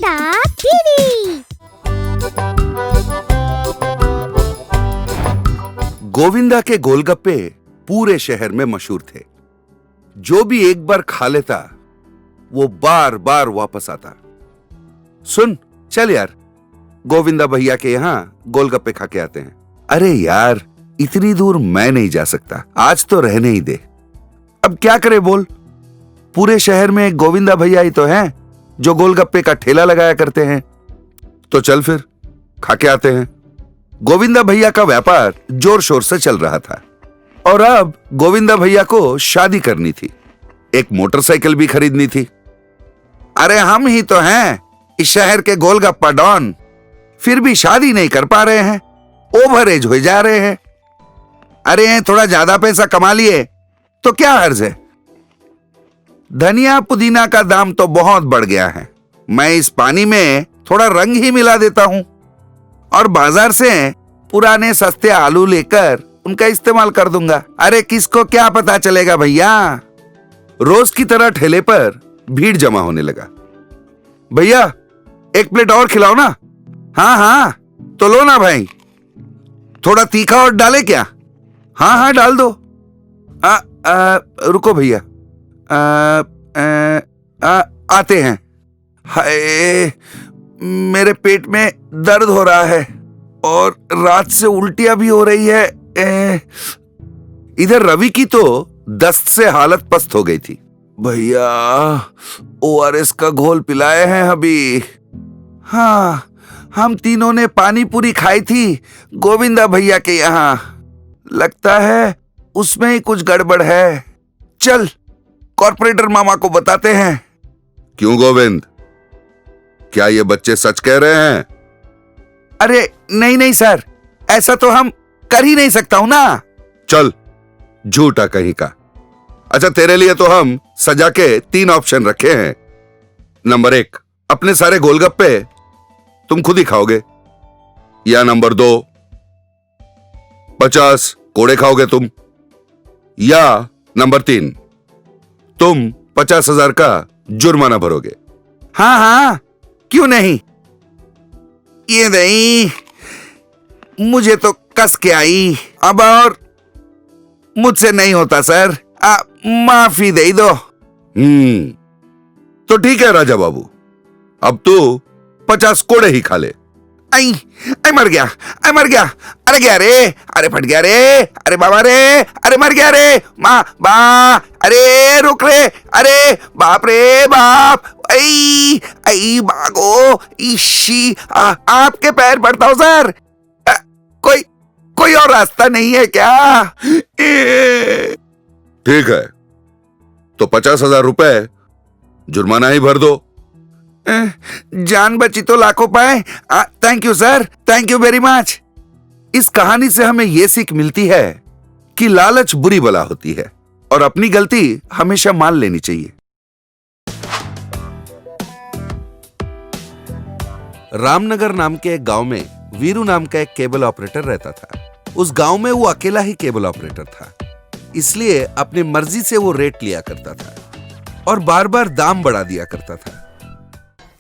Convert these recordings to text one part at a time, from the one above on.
Govinda TV. Govinda के गोलगप्पे पूरे शहर में मशहूर थे। जो भी एक बार खा लेता वो बार बार वापस आता। सुन, चल यार, गोविंदा भैया के यहां गोलगप्पे खा के आते हैं। अरे यार, इतनी दूर मैं नहीं जा सकता, आज तो रहने ही दे। अब क्या करे बोल, पूरे शहर में एक गोविंदा भैया ही तो हैं जो गोलगप्पे का ठेला लगाया करते हैं। तो चल फिर खा के आते हैं। गोविंदा भैया का व्यापार जोर शोर से चल रहा था और अब गोविंदा भैया को शादी करनी थी, एक मोटरसाइकिल भी खरीदनी थी। अरे हम ही तो हैं इस शहर के गोलगप्पा डॉन, फिर भी शादी नहीं कर पा रहे हैं, ओवर एज हो जा रहे हैं। अरे थोड़ा ज्यादा पैसा कमा लिए तो क्या हर्ज है। धनिया पुदीना का दाम तो बहुत बढ़ गया है, मैं इस पानी में थोड़ा रंग ही मिला देता हूं और बाजार से पुराने सस्ते आलू लेकर उनका इस्तेमाल कर दूंगा। अरे किसको क्या पता चलेगा भैया। रोज की तरह ठेले पर भीड़ जमा होने लगा। भैया एक प्लेट और खिलाओ ना। हाँ हाँ तो लो ना भाई, थोड़ा तीखा और डाले क्या। हाँ हाँ डाल दो। रुको भैया, आते हैं। हाय, मेरे पेट में दर्द हो रहा है और रात से उल्टियां भी हो रही है। इधर रवि की तो दस्त से हालत पस्त हो गई थी। भैया ओआरएस का घोल पिलाए हैं अभी। हाँ, हम तीनों ने पानी पूरी खाई थी गोविंदा भैया के यहाँ, लगता है उसमें ही कुछ गड़बड़ है। चल कॉर्पोरेटर मामा को बताते हैं। क्यों गोविंद, क्या ये बच्चे सच कह रहे हैं? अरे नहीं नहीं सर, ऐसा तो हम कर ही नहीं सकता हूं ना। चल झूठा कहीं का। अच्छा, तेरे लिए तो हम सजा के 3 ऑप्शन रखे हैं। नंबर 1, अपने सारे गोलगप्पे तुम खुद ही खाओगे, या नंबर 2, 50 कोड़े खाओगे तुम, या नंबर 3, तुम 50,000 का जुर्माना भरोगे। हाँ हाँ क्यों नहीं, ये नहीं, मुझे तो कस के आई, अब और मुझसे नहीं होता सर, माफी दे दो। तो ठीक है राजा बाबू, अब तू 50 कोड़े ही खा ले। आई मर गया, मर गया, अरे गया रे, अरे फट गया रे, अरे बाबा रे, अरे मर गया रे, माँ बा, अरे रुक रे, अरे बाप रे बाप, आई आई भागो, इशी आपके पैर पड़ता हूं सर। कोई और रास्ता नहीं है क्या? ठीक है, तो 50,000 रुपए जुर्माना ही भर दो। जान बची तो लाखों पाए। Thank you sir, thank you very much. इस कहानी से हमें यह सीख मिलती है कि लालच बुरी बला होती है और अपनी गलती हमेशा मान लेनी चाहिए। रामनगर नाम के एक गांव में वीरू नाम का एक केबल ऑपरेटर रहता था। उस गांव में वो अकेला ही केबल ऑपरेटर था, इसलिए अपनी मर्जी से वो रेट लिया करता था और बार बार दाम बढ़ा दिया करता था।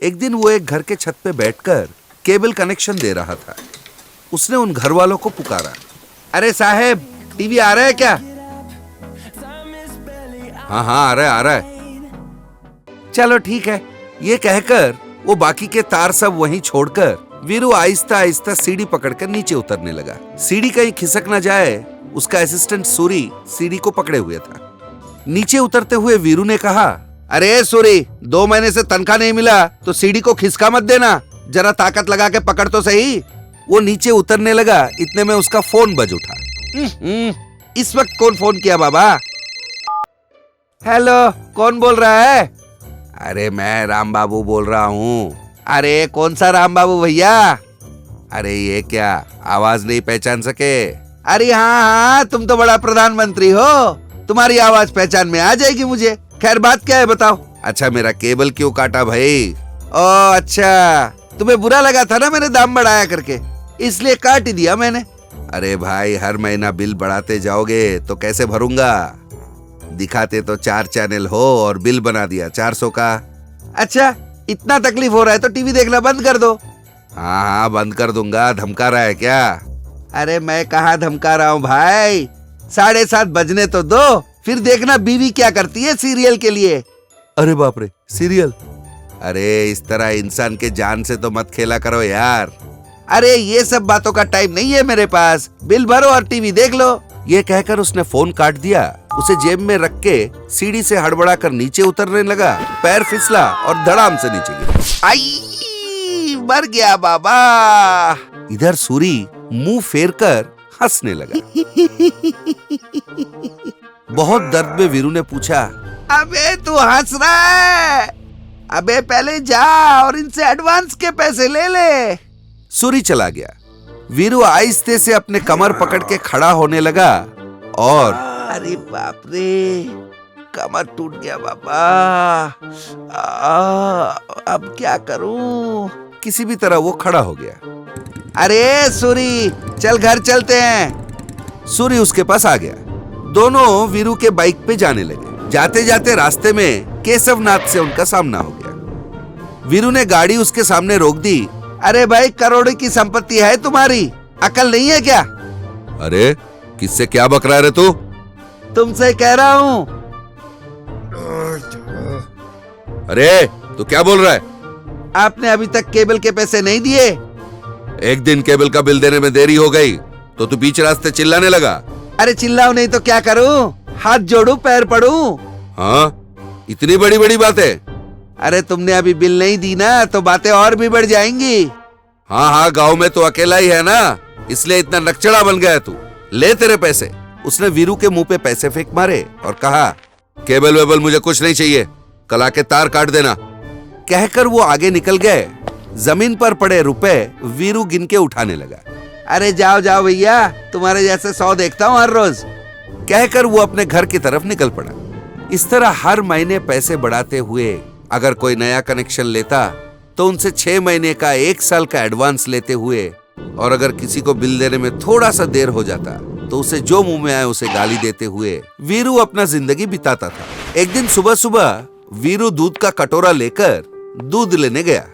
एक दिन वो एक घर के छत पे बैठकर केबल कनेक्शन दे रहा था। उसने उन घर वालों को पुकारा, अरे साहब टीवी आ रहा है क्या? हाँ हाँ आ रहा है। चलो ठीक है। ये कहकर वो बाकी के तार सब वहीं छोड़कर वीरू आहिस्ता आहिस्ता सीढ़ी पकड़कर नीचे उतरने लगा। सीढ़ी कहीं खिसक न जाए, उसका असिस्टेंट सूरी सीढ़ी को पकड़े हुए था। नीचे उतरते हुए वीरू ने कहा, अरे सूरी, 2 महीने से तनख्वाह नहीं मिला तो सीढ़ी को खिसका मत देना, जरा ताकत लगा के पकड़ तो सही। वो नीचे उतरने लगा, इतने में उसका फोन बज उठा। इस वक्त कौन फोन किया बाबा? हेलो, कौन बोल रहा है? अरे मैं राम बाबू बोल रहा हूँ। अरे कौन सा राम बाबू भैया? अरे ये क्या, आवाज नहीं पहचान सके? अरे हाँ हाँ, तुम तो बड़ा प्रधानमंत्री हो, तुम्हारी आवाज पहचान में आ जाएगी मुझे। खैर बात क्या है बताओ। अच्छा, मेरा केबल क्यों काटा भाई? ओ अच्छा, तुम्हें बुरा लगा था ना मैंने दाम बढ़ाया करके, इसलिए काट ही दिया मैंने। अरे भाई, हर महीना बिल बढ़ाते जाओगे तो कैसे भरूंगा? दिखाते तो 4 चैनल हो और बिल बना दिया 400 का। अच्छा इतना तकलीफ हो रहा है तो टीवी देखना बंद कर दो। हाँ हाँ बंद कर दूंगा, धमका रहा है क्या? अरे मैं कहाँ धमका रहा हूँ भाई, 7:30 बजने तो दो, फिर देखना बीवी क्या करती है सीरियल के लिए। अरे बाप रे, सीरियल? अरे इस तरह इंसान के जान से तो मत खेला करो यार। अरे ये सब बातों का टाइम नहीं है मेरे पास, बिल भरो और टीवी देख लो। ये कहकर उसने फोन काट दिया। उसे जेब में रख के सीढ़ी से हड़बड़ा कर नीचे उतरने लगा। पैर फिसला और धड़ाम से नीचे गिरा। आई, मर गया बाबा। इधर सूरी मुंह फेर कर हंसने लगा। बहुत दर्द में वीरू ने पूछा, अबे तू हंस रहा है? अबे पहले जा और इनसे एडवांस के पैसे ले ले। सूरी चला गया। वीरू आहिस्ते से अपने कमर पकड़ के खड़ा होने लगा और अरे बाप रे, कमर टूट गया बाबा। अब क्या करूं? किसी भी तरह वो खड़ा हो गया। अरे सूरी, चल घर चलते हैं। सूरी उसके पास आ गया। दोनों वीरू के बाइक पे जाने लगे। जाते जाते रास्ते में केशवनाथ से उनका सामना हो गया। वीरू ने गाड़ी उसके सामने रोक दी। अरे भाई, करोड़ों की संपत्ति है तुम्हारी, अकल नहीं है क्या? अरे किससे क्या बक रहा है तू? तुमसे कह रहा हूँ। अरे तू क्या बोल रहा है? आपने अभी तक केबल के पैसे नहीं दिए। एक दिन केबल का बिल देने में देरी हो गई तो तू बीच रास्ते चिल्लाने लगा। अरे चिल्लाऊं नहीं तो क्या करूं? हाथ जोड़ूं, पैर पड़ूं? हाँ, इतनी बड़ी बड़ी बातें? अरे तुमने अभी बिल नहीं दी ना तो बातें और भी बढ़ जाएंगी। हाँ हाँ, गांव में तो अकेला ही है ना, इसलिए इतना नकचड़ा बन गया तू। ले तेरे पैसे। उसने वीरू के मुंह पे पैसे फेंक मारे और कहा, केबल वेबल मुझे कुछ नहीं चाहिए, कल आके तार काट देना। कहकर वो आगे निकल गए। जमीन पर पड़े रुपए वीरू गिन के उठाने लगा। अरे जाओ जाओ भैया, तुम्हारे जैसे 100 देखता हूँ हर रोज। कहकर वो अपने घर की तरफ निकल पड़ा। इस तरह हर महीने पैसे बढ़ाते हुए अगर कोई नया कनेक्शन लेता तो उनसे 6 महीने का 1 साल का एडवांस लेते हुए, और अगर किसी को बिल देने में थोड़ा सा देर हो जाता तो उसे जो मुंह में आए उसे गाली देते हुए वीरू अपना जिंदगी बिताता था। एक दिन सुबह सुबह वीरू दूध का कटोरा लेकर दूध लेने गया।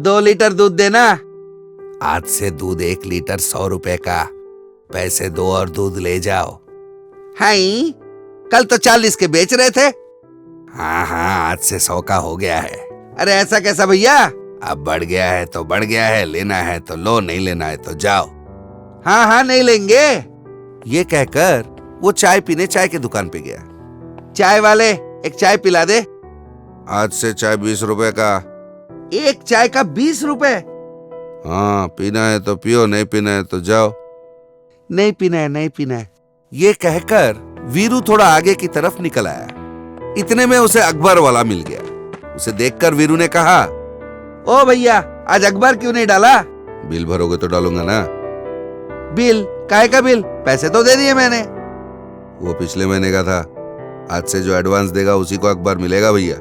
2 लीटर दूध देना। आज से दूध 1 लीटर 100 रुपए का, पैसे दो और दूध ले जाओ। हाई, कल तो 40 के बेच रहे थे। हाँ हाँ, आज से 100 का हो गया है। अरे ऐसा कैसा भैया? अब बढ़ गया है तो बढ़ गया है, लेना है तो लो, नहीं लेना है तो जाओ। हाँ हाँ, नहीं लेंगे। ये कहकर वो चाय पीने चाय की दुकान पे गया। चाय वाले, एक चाय पिला दे। आज से चाय 20 रुपए का। एक चाय का 20 रुपए? हाँ, पीना है तो पियो, नहीं पीना है तो जाओ। नहीं पीना है, नहीं पीना है। ये कहकर वीरू थोड़ा आगे की तरफ निकल आया। इतने में उसे अखबार वाला मिल गया। उसे देखकर वीरू ने कहा, ओ भैया, आज अखबार क्यों नहीं डाला? बिल भरोगे तो डालूंगा ना। बिल? काहे का बिल? पैसे तो दे दिए मैंने। वो पिछले महीने का था, आज से जो एडवांस देगा उसी को अखबार मिलेगा भैया।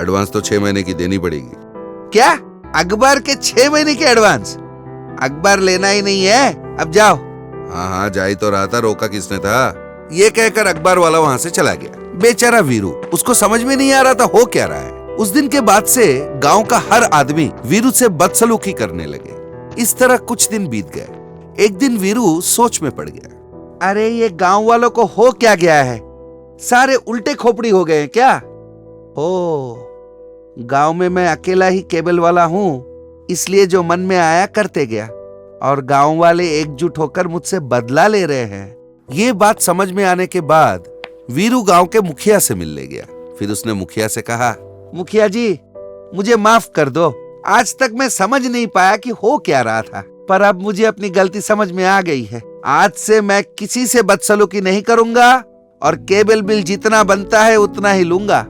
एडवांस तो 6 महीने की देनी पड़ेगी। क्या? अखबार के 6 महीने के एडवांस? अखबार लेना ही नहीं है, अब जाओ। हाँ हाँ, जा ही तो रहा था, रोका किसने था? ये कहकर अखबार वाला वहां से चला गया। बेचारा वीरू, उसको समझ में नहीं आ रहा था हो क्या रहा है। उस दिन के बाद से गांव का हर आदमी वीरू से बदसलूकी करने लगे। इस तरह कुछ दिन बीत गए। एक दिन वीरू सोच में पड़ गया। अरे ये गांव वालों को हो क्या गया है? सारे उल्टे खोपड़ी हो गए क्या? ओ, गांव में मैं अकेला ही केबल वाला हूँ, इसलिए जो मन में आया करते गया, और गांव वाले एकजुट होकर मुझसे बदला ले रहे हैं। ये बात समझ में आने के बाद वीरू गांव के मुखिया से मिलने गया। फिर उसने मुखिया से कहा, मुखिया जी, मुझे माफ कर दो। आज तक मैं समझ नहीं पाया कि हो क्या रहा था, पर अब मुझे अपनी गलती समझ में आ गई है। आज से मैं किसी से बदसलूकी नहीं करूंगा और केबल बिल जितना बनता है उतना ही लूंगा।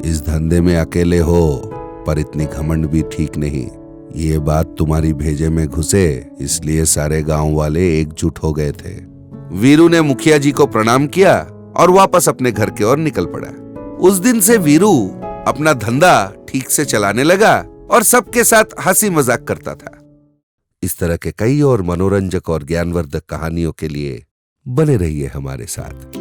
इस धंधे में अकेले हो, पर इतनी घमंड भी ठीक नहीं। ये बात तुम्हारी भेजे में घुसे, इसलिए सारे गांव वाले एकजुट हो गए थे। वीरू ने मुखिया जी को प्रणाम किया और वापस अपने घर की ओर निकल पड़ा। उस दिन से वीरू अपना धंधा ठीक से चलाने लगा और सबके साथ हंसी मजाक करता था। इस तरह के कई और मनोरंजक और ज्ञानवर्धक कहानियों के लिए बने रहिए हमारे साथ।